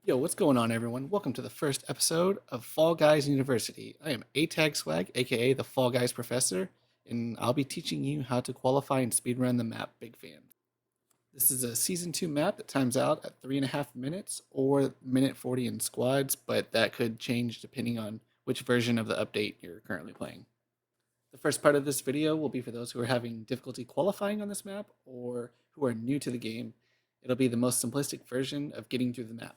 Yo, what's going on, everyone? Welcome to the first episode of Fall Guys University. I am ATTAGswag, aka the Fall Guys Professor, and I'll be teaching you how to qualify and speedrun the map Big Fans. This is a Season 2 map that times out at 3.5 minutes or minute 40 in squads, but that could change depending on which version of the update you're currently playing. The first part of this video will be for those who are having difficulty qualifying on this map or who are new to the game. It'll be the most simplistic version of getting through the map.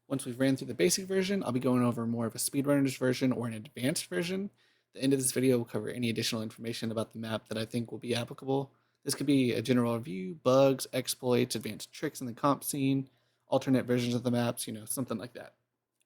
Once we've ran through the basic version, I'll be going over more of a speedrunner's version or an advanced version. The end of this video will cover any additional information about the map that I think will be applicable. This could be a general review, bugs, exploits, advanced tricks in the comp scene, alternate versions of the maps, something like that.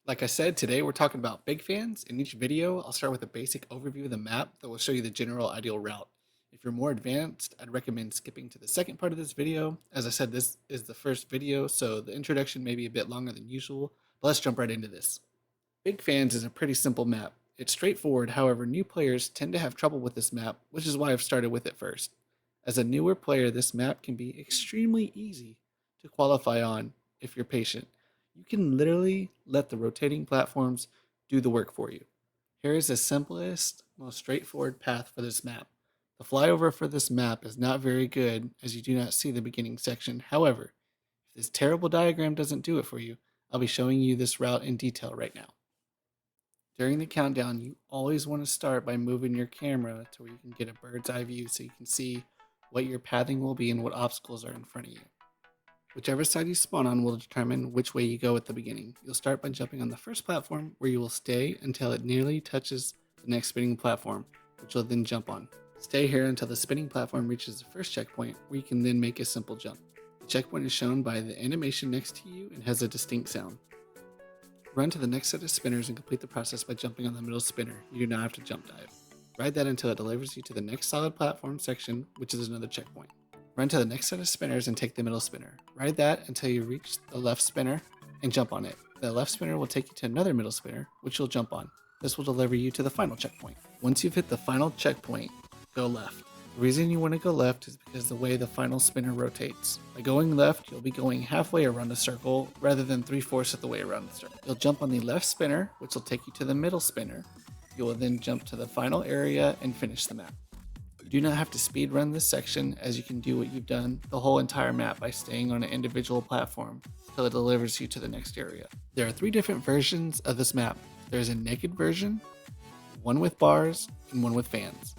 Like I said, today we're talking about big fans. In each video, I'll start with a basic overview of the map that will show you the general ideal route. If you're more advanced, I'd recommend skipping to the second part of this video. As I said, this is the first video, so the introduction may be a bit longer than usual, but let's jump right into this. Big Fans is a pretty simple map. It's straightforward, however, new players tend to have trouble with this map, which is why I've started with it first. As a newer player, this map can be extremely easy to qualify on if you're patient. You can literally let the rotating platforms do the work for you. Here is the simplest, most straightforward path for this map. The flyover for this map is not very good as you do not see the beginning section. However, if this terrible diagram doesn't do it for you, I'll be showing you this route in detail right now. During the countdown, you always want to start by moving your camera to where you can get a bird's eye view so you can see what your pathing will be and what obstacles are in front of you. Whichever side you spawn on will determine which way you go at the beginning. You'll start by jumping on the first platform, where you will stay until it nearly touches the next spinning platform, which you'll then jump on. Stay here until the spinning platform reaches the first checkpoint, where you can then make a simple jump. The checkpoint is shown by the animation next to you and has a distinct sound. Run to the next set of spinners and complete the process by jumping on the middle spinner. You do not have to jump dive. Ride that until it delivers you to the next solid platform section, which is another checkpoint. Run to the next set of spinners and take the middle spinner. Ride that until you reach the left spinner and jump on it. The left spinner will take you to another middle spinner, which you'll jump on. This will deliver you to the final checkpoint. Once you've hit the final checkpoint, go left. The reason you want to go left is because the way the final spinner rotates. By going left, you'll be going halfway around the circle rather than 3/4 of the way around the circle. You'll jump on the left spinner, which will take you to the middle spinner. You will then jump to the final area and finish the map. You do not have to speed run this section, as you can do what you've done the whole entire map by staying on an individual platform until it delivers you to the next area. There are 3 different versions of this map. There's a naked version, one with bars, and one with fans.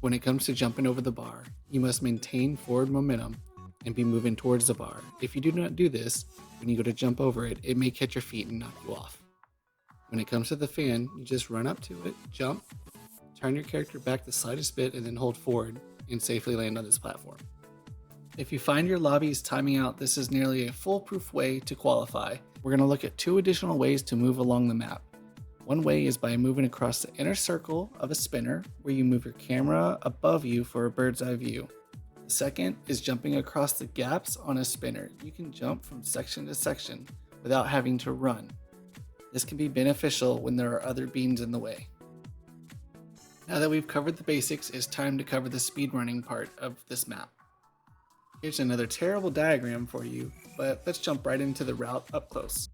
When it comes to jumping over the bar, you must maintain forward momentum and be moving towards the bar. If you do not do this, when you go to jump over it, it may catch your feet and knock you off. When it comes to the fan, you just run up to it, jump, turn your character back the slightest bit, and then hold forward and safely land on this platform. If you find your lobbies timing out, this is nearly a foolproof way to qualify. We're going to look at 2 additional ways to move along the map. One way is by moving across the inner circle of a spinner, where you move your camera above you for a bird's eye view. The second is jumping across the gaps on a spinner. You can jump from section to section without having to run. This can be beneficial when there are other beans in the way. Now that we've covered the basics, it's time to cover the speedrunning part of this map. Here's another terrible diagram for you, but let's jump right into the route up close.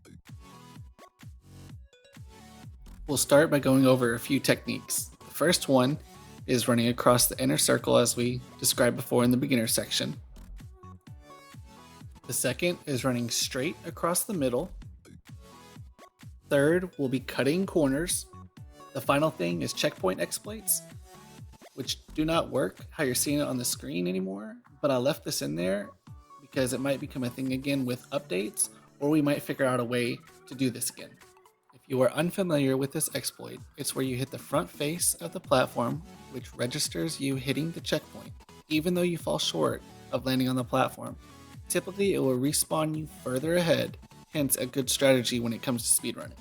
We'll start by going over a few techniques. The first one is running across the inner circle as we described before in the beginner section. The second is running straight across the middle. Third will be cutting corners. The final thing is checkpoint exploits, which do not work how you're seeing it on the screen anymore, but I left this in there because it might become a thing again with updates, or we might figure out a way to do this again. If you are unfamiliar with this exploit, it's where you hit the front face of the platform, which registers you hitting the checkpoint. Even though you fall short of landing on the platform, typically it will respawn you further ahead, hence a good strategy when it comes to speedrunning.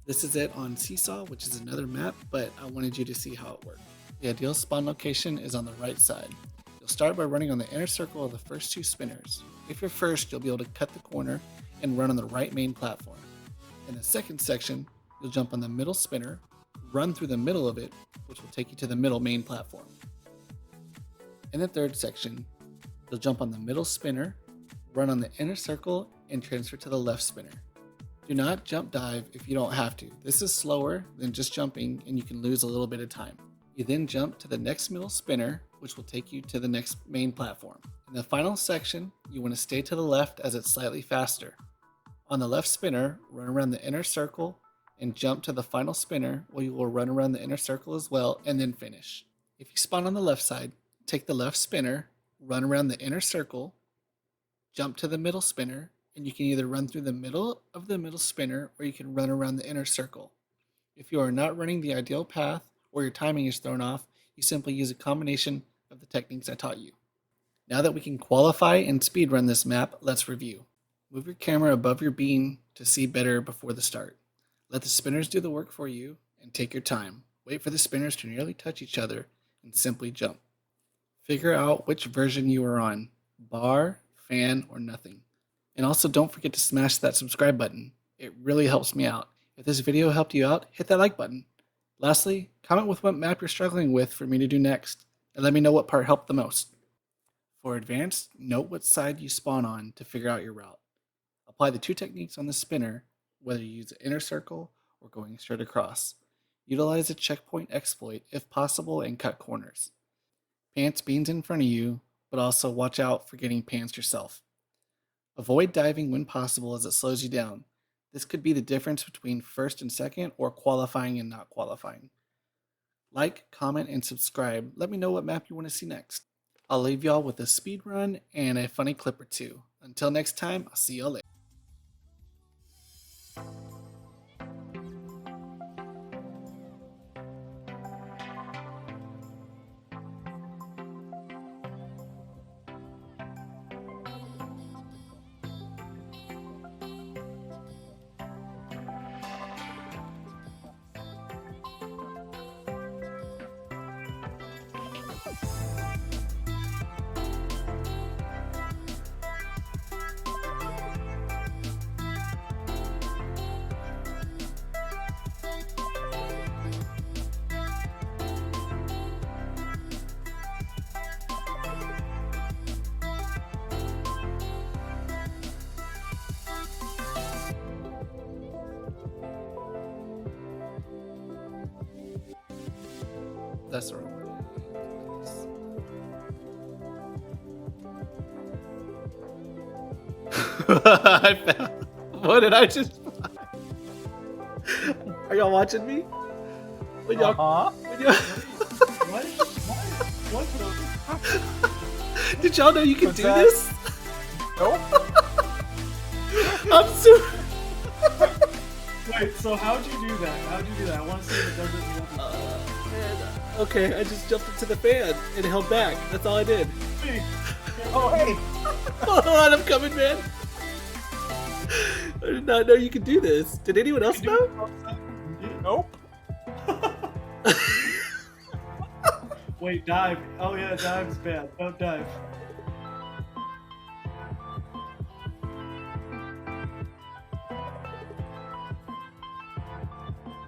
This is it on Seesaw, which is another map, but I wanted you to see how it worked. The ideal spawn location is on the right side. You'll start by running on the inner circle of the first 2 spinners. If you're first, you'll be able to cut the corner and run on the right main platform. In the second section, you'll jump on the middle spinner, run through the middle of it, which will take you to the middle main platform. In the third section, you'll jump on the middle spinner, run on the inner circle, and transfer to the left spinner. Do not jump dive if you don't have to. This is slower than just jumping and you can lose a little bit of time. You then jump to the next middle spinner, which will take you to the next main platform. In the final section, you want to stay to the left as it's slightly faster. On the left spinner, run around the inner circle and jump to the final spinner where you will run around the inner circle as well and then finish. If you spawn on the left side, take the left spinner, run around the inner circle, jump to the middle spinner, and you can either run through the middle of the middle spinner or you can run around the inner circle. If you are not running the ideal path or your timing is thrown off, you simply use a combination of the techniques I taught you. Now that we can qualify and speedrun this map, let's review. Move your camera above your beam to see better before the start. Let the spinners do the work for you and take your time. Wait for the spinners to nearly touch each other and simply jump. Figure out which version you are on, bar, fan, or nothing. And also don't forget to smash that subscribe button. It really helps me out. If this video helped you out, hit that like button. Lastly, comment with what map you're struggling with for me to do next, and let me know what part helped the most. For advanced, note what side you spawn on to figure out your route. Apply the two techniques on the spinner, whether you use the inner circle or going straight across. Utilize a checkpoint exploit if possible and cut corners. Pants beans in front of you, but also watch out for getting pantsed yourself. Avoid diving when possible as it slows you down. This could be the difference between first and second or qualifying and not qualifying. Like, comment, and subscribe. Let me know what map you want to see next. I'll leave y'all with a speed run and a funny clip or two. Until next time, I'll see y'all later. That's the wrong word. I found. What did I just find? Are y'all watching me? When y'all, when y'all... What? Did y'all know you could do this? Nope. I'm super. Wait, so how'd you do that? I want to see if it does it. Okay, I just jumped into the fan and held back. That's all I did. Oh, hey! Hold on, I'm coming, man. I did not know you could do this. Did anyone else know? Nope. Wait, dive. Oh yeah, dive's bad. Don't dive.